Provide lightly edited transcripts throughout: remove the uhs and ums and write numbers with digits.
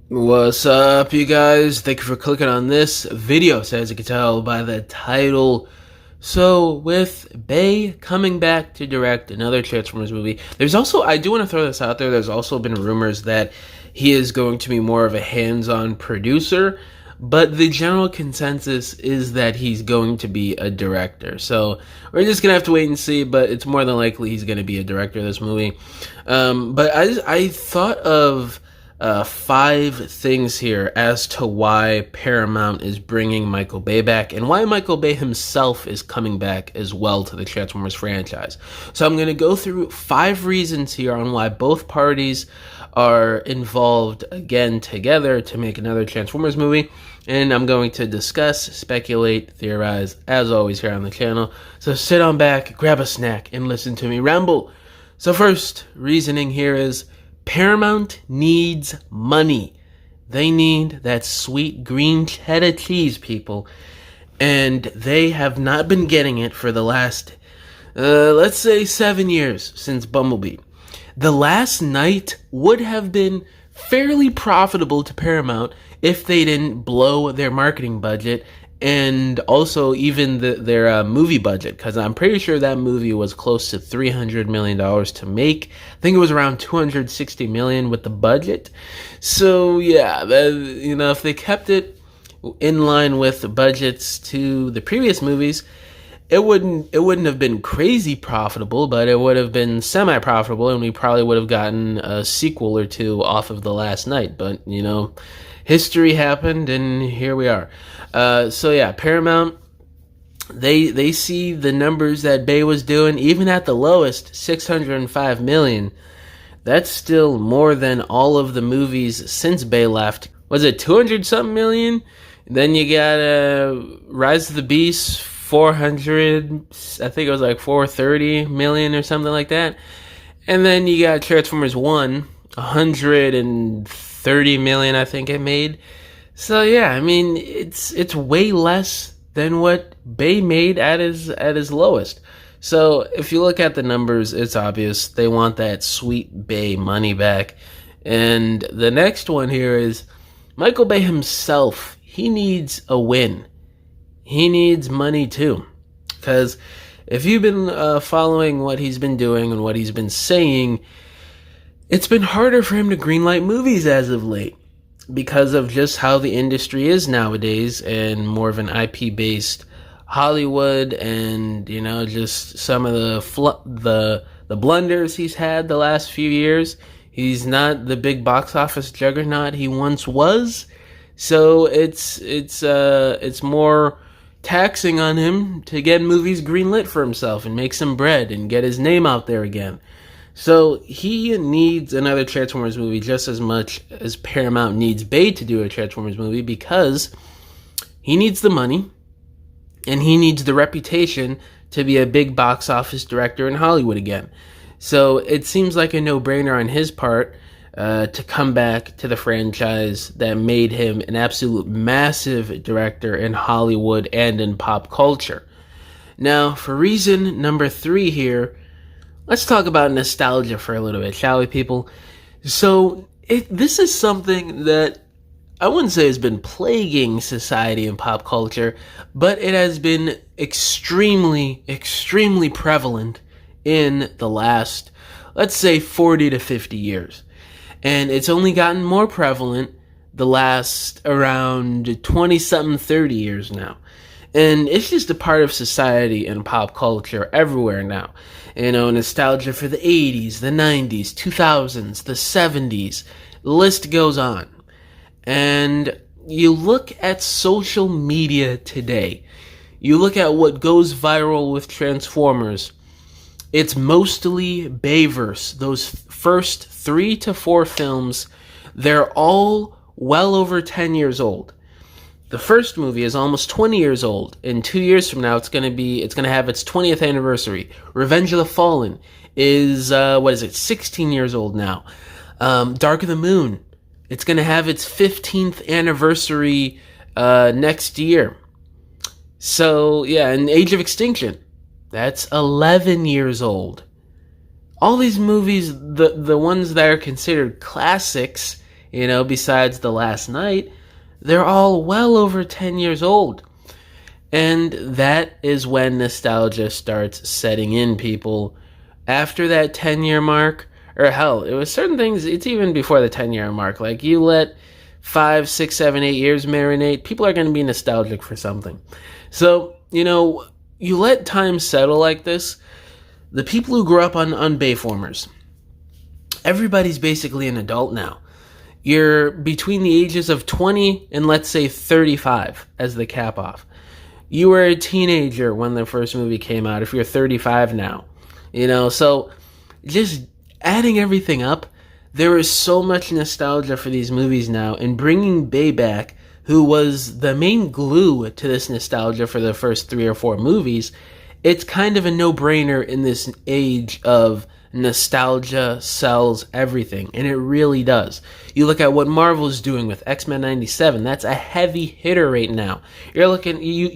What's up, you guys? Thank you for clicking on this video. So as you can tell by the title, so with Bay coming back to direct another Transformers movie, there's also, I do want to throw this out there, there's also been rumors that he is going to be more of a hands-on producer, but the general consensus is that he's going to be a director. So we're just gonna have to wait and see, but it's more than likely he's going to be a director of this movie. But I thought of five things here as to why Paramount is bringing Michael Bay back and why Michael Bay himself is coming back as well to the Transformers franchise. So I'm going to go through five reasons here on why both parties are involved again together to make another Transformers movie, and I'm going to discuss, speculate, theorize, as always here on the channel. So sit on back, grab a snack, and listen to me ramble. So first reasoning here is Paramount needs money. They need that sweet green cheddar cheese, people. And they have not been getting it for the last, let's say 7 years since Bumblebee. The Last Night would have been fairly profitable to Paramount if they didn't blow their marketing budget and also even their movie budget, because I'm pretty sure that movie was close to $300 million to make. I think it was around $260 million with the budget. So yeah, if they kept it in line with the budgets to the previous movies, it wouldn't have been crazy profitable, but it would have been semi-profitable, and we probably would have gotten a sequel or two off of The Last Night. But history happened, and here we are. So yeah, Paramount, they see the numbers that Bay was doing, even at the lowest, $605 million. That's still more than all of the movies since Bay left. Was it 200-something million? Then you got Rise of the Beast, 400, I think it was like 430 million or something like that. And then you got Transformers 1, 130 million, I think it made. So yeah, I mean, it's way less than what Bay made at his lowest. So if you look at the numbers, it's obvious they want that sweet Bay money back. And the next one here is Michael Bay himself. He needs a win. He needs money too, because if you've been following what he's been doing and what he's been saying, it's been harder for him to greenlight movies as of late because of just how the industry is nowadays, and more of an IP-based Hollywood, and just some of the blunders he's had the last few years. He's not the big box office juggernaut he once was, so it's more taxing on him to get movies greenlit for himself and make some bread and get his name out there again. So he needs another Transformers movie just as much as Paramount needs Bay to do a Transformers movie, because he needs the money and he needs the reputation to be a big box office director in Hollywood again. So it seems like a no-brainer on his part to come back to the franchise that made him an absolute massive director in Hollywood and in pop culture. Now, for reason number 3 here, let's talk about nostalgia for a little bit, shall we, people? So this is something that I wouldn't say has been plaguing society and pop culture, but it has been extremely, extremely prevalent in the last, let's say, 40 to 50 years. And it's only gotten more prevalent the last around 20-something, 30 years now. And it's just a part of society and pop culture everywhere now. Nostalgia for the 80s, the 90s, 2000s, the 70s. The list goes on. And you look at social media today. You look at what goes viral with Transformers. It's mostly Bayverse. Those first 3 to 4 films, they're all well over 10 years old. The first movie is almost 20 years old. In 2 years from now, it's gonna have its 20th anniversary. Revenge of the Fallen is 16 years old now. Dark of the Moon, it's gonna have its 15th anniversary next year. So yeah, and Age of Extinction, that's 11 years old. All these movies, the ones that are considered classics besides The Last Night, they're all well over 10 years old. And that is when nostalgia starts setting in, people. After that 10-year mark, or hell, it was certain things, it's even before the 10-year mark. Like, you let 5, 6, 7, 8 years marinate, people are going to be nostalgic for something. So, you let time settle like this, the people who grew up on Bayformers, everybody's basically an adult now. You're between the ages of 20 and let's say 35 as the cap off. You were a teenager when the first movie came out, if you're 35 now. So just adding everything up, there is so much nostalgia for these movies now, and bringing Bay back, who was the main glue to this nostalgia for the first 3 or 4 movies, it's kind of a no-brainer in this age of nostalgia sells everything, and it really does. You look at what Marvel's doing with X-Men 97, that's a heavy hitter right now. You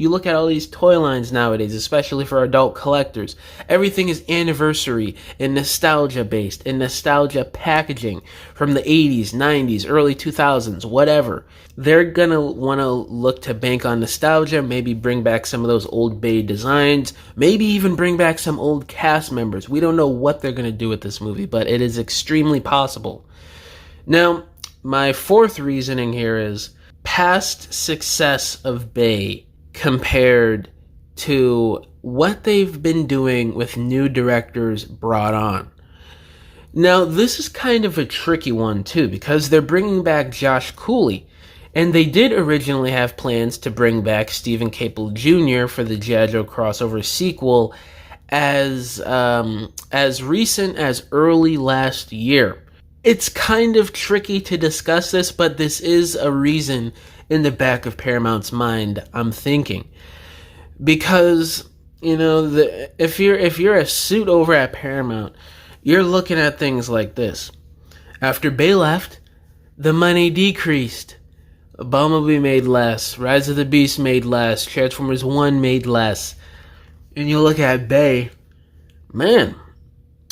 look at all these toy lines nowadays, especially for adult collectors. Everything is anniversary and nostalgia based and nostalgia packaging from the 80s, 90s, early 2000s, whatever. They're gonna want to look to bank on nostalgia, maybe bring back some of those old Bay designs, maybe even bring back some old cast members. We don't know what they're gonna do with this movie, but it is extremely possible. Now, my fourth reasoning here is past success of Bay compared to what they've been doing with new directors brought on. Now, this is kind of a tricky one too, because they're bringing back Josh Cooley, and they did originally have plans to bring back Stephen Caple Jr. for the G.I. Joe crossover sequel as recent as early last year. It's kind of tricky to discuss this, but this is a reason in the back of Paramount's mind, I'm thinking. Because, if you're a suit over at Paramount, you're looking at things like this. After Bay left, the money decreased. Bumblebee made less, Rise of the Beast made less, Transformers 1 made less. And you look at Bay, man,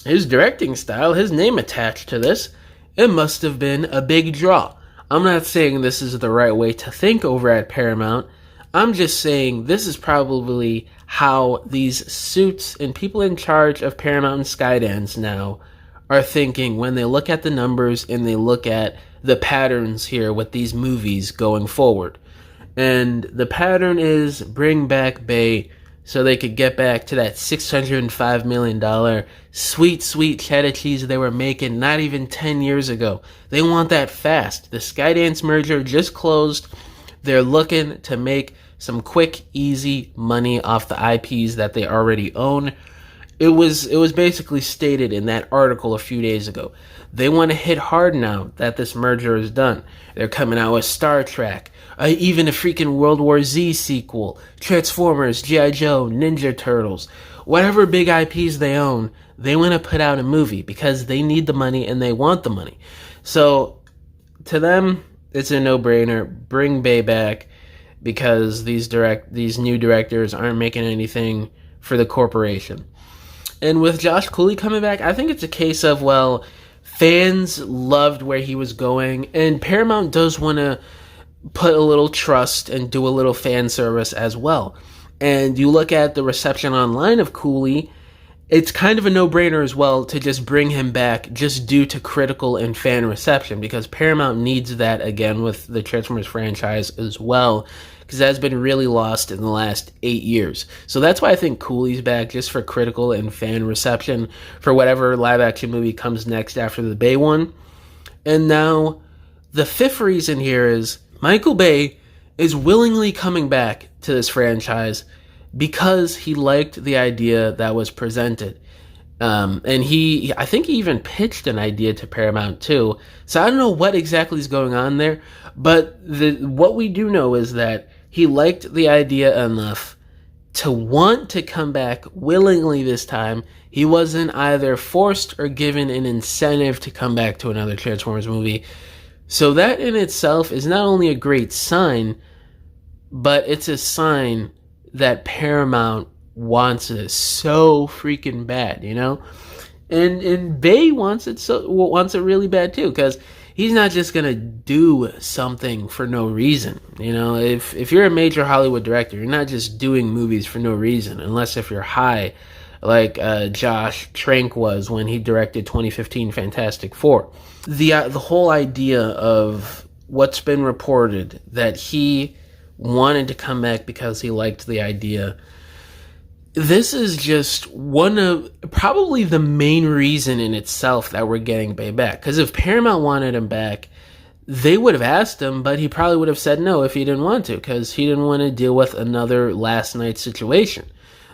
his directing style, his name attached to this, it must have been a big draw. I'm not saying this is the right way to think over at Paramount. I'm just saying this is probably how these suits and people in charge of Paramount and Skydance now are thinking when they look at the numbers and they look at the patterns here with these movies going forward. And the pattern is bring back Bay so they could get back to that $605 million sweet, sweet cheddar cheese they were making not even 10 years ago. They want that fast. The Skydance merger just closed. They're looking to make some quick, easy money off the IPs that they already own. It was basically stated in that article a few days ago. They want to hit hard now that this merger is done. They're coming out with Star Trek, even a freaking World War Z sequel, Transformers, G.I. Joe, Ninja Turtles, whatever big IPs they own, they want to put out a movie because they need the money and they want the money. So to them, it's a no-brainer. Bring Bay back because these new directors aren't making anything for the corporation. And with Josh Cooley coming back, I think it's a case of, well, fans loved where he was going, and Paramount does want to put a little trust and do a little fan service as well. And you look at the reception online of Cooley, it's kind of a no-brainer as well to just bring him back just due to critical and fan reception, because Paramount needs that again with the Transformers franchise as well, because that's been really lost in the last 8 years. So that's why I think Cooley's back, just for critical and fan reception for whatever live-action movie comes next after the Bay one. And now, the fifth reason here is Michael Bay is willingly coming back to this franchise because he liked the idea that was presented. And I think he even pitched an idea to Paramount too. So I don't know what exactly is going on there, but what we do know is that he liked the idea enough to want to come back willingly this time. He wasn't either forced or given an incentive to come back to another Transformers movie. So that in itself is not only a great sign, but it's a sign that Paramount wants it so freaking bad, And Bay wants it really bad too, because he's not just gonna do something for no reason. You know, if you're a major Hollywood director, you're not just doing movies for no reason, unless if you're high, like Josh Trank was when he directed 2015 Fantastic Four. The whole idea of what's been reported that he wanted to come back because he liked the idea. This is just one of probably the main reason in itself that we're getting Bay back. Because if Paramount wanted him back, they would have asked him, but he probably would have said no if he didn't want to, because he didn't want to deal with another last night situation.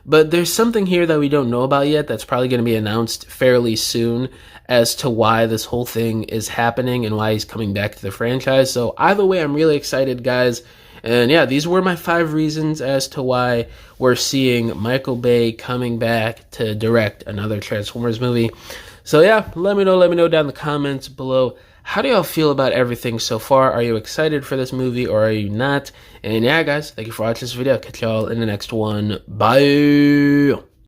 But there's something here that we don't know about yet that's probably going to be announced fairly soon as to why this whole thing is happening and why he's coming back to the franchise. So either way, I'm really excited, guys. And yeah, these were my 5 reasons as to why we're seeing Michael Bay coming back to direct another Transformers movie. So yeah, let me know down in the comments below. How do y'all feel about everything so far? Are you excited for this movie or are you not? And yeah, guys, thank you for watching this video. Catch y'all in the next one. Bye!